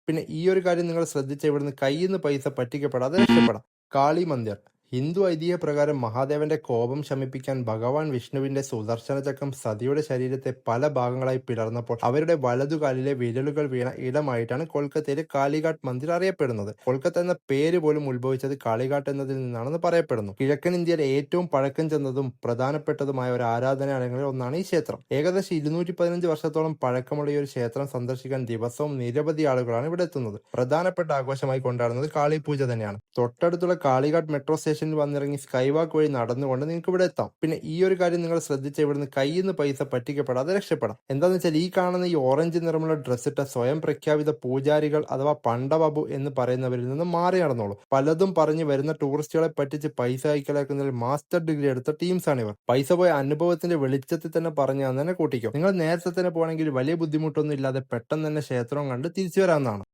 പിന്നെ ഈ ഒരു കാര്യം നിങ്ങൾ ശ്രദ്ധിച്ച ഇവിടുന്ന് കയ്യിൽ നിന്ന് പൈസ പറ്റിക്കപ്പെടാതെ രക്ഷപ്പെടാം. കാളി മന്ദിർ. ഹിന്ദു ഐതിഹ്യപ്രകാരം മഹാദേവന്റെ കോപം ശമിപ്പിക്കാൻ ഭഗവാൻ വിഷ്ണുവിന്റെ സുദർശന ചക്രം സതിയുടെ ശരീരത്തെ പല ഭാഗങ്ങളായി പിളർന്നപ്പോൾ അവരുടെ വലതുകാലിലെ വിരലുകൾ വീണ ഇടമായിട്ടാണ് കൊൽക്കത്തയിലെ കാളിഘാട്ട് മന്ദിർ അറിയപ്പെടുന്നത്. കൊൽക്കത്ത എന്ന പേര് പോലും ഉത്ഭവിച്ചത് കാളിഘാട്ട് എന്നതിൽ നിന്നാണെന്ന് പറയപ്പെടുന്നു. കിഴക്കൻ ഇന്ത്യയിലെ ഏറ്റവും പഴക്കം ചെന്നതും പ്രധാനപ്പെട്ടതുമായ ഒരു ആരാധനാലയങ്ങളിൽ ഒന്നാണ് ഈ ക്ഷേത്രം. ഏകദേശം 215 വർഷത്തോളം പഴക്കമുള്ള ഈ ഒരു ക്ഷേത്രം സന്ദർശിക്കാൻ ദിവസവും നിരവധി ആളുകളാണ് ഇവിടെ എത്തുന്നത്. പ്രധാനപ്പെട്ട ആഘോഷമായി കൊണ്ടാടുന്നത് കാളിപൂജ തന്നെയാണ്. തൊട്ടടുത്തുള്ള കാളിഘാട്ട് മെട്രോ സ്റ്റേഷനിൽ വന്നിറങ്ങി സ്കൈ വാക്ക് വഴി നടന്നുകൊണ്ട് നിങ്ങൾക്ക് ഇവിടെ എത്താം. പിന്നെ ഈ ഒരു കാര്യം നിങ്ങൾ ശ്രദ്ധിച്ച ഇവിടുന്ന് കയ്യിൽ നിന്ന് പൈസ പറ്റിക്കപ്പെടാതെ രക്ഷപ്പെടാം. എന്താന്ന് വെച്ചാൽ ഈ കാണുന്ന ഈ ഓറഞ്ച് നിറമുള്ള ഡ്രസ് ഇട്ട സ്വയം പ്രഖ്യാപിത പൂജാരികൾ അഥവാ പണ്ടബാബു എന്ന് പറയുന്നവരിൽ നിന്ന് മാറി നടന്നോളൂ. പലതും പറഞ്ഞ് വരുന്ന ടൂറിസ്റ്റുകളെ പറ്റിച്ച് പൈസ കൈക്കലാക്കുന്നതിൽ മാസ്റ്റർ ഡിഗ്രി എടുത്ത ടീംസാണ് ഇവർ. പൈസ പോയ അനുഭവത്തിന്റെ വെളിച്ചത്തിൽ തന്നെ പറഞ്ഞു തന്നെ കൂട്ടിക്കോ. നിങ്ങൾ നേരത്തെ തന്നെ പോകണമെങ്കിൽ വലിയ ബുദ്ധിമുട്ടൊന്നും ഇല്ലാതെ പെട്ടെന്ന് തന്നെ ക്ഷേത്രം കണ്ട് തിരിച്ചു വരാവുന്നതാണ്.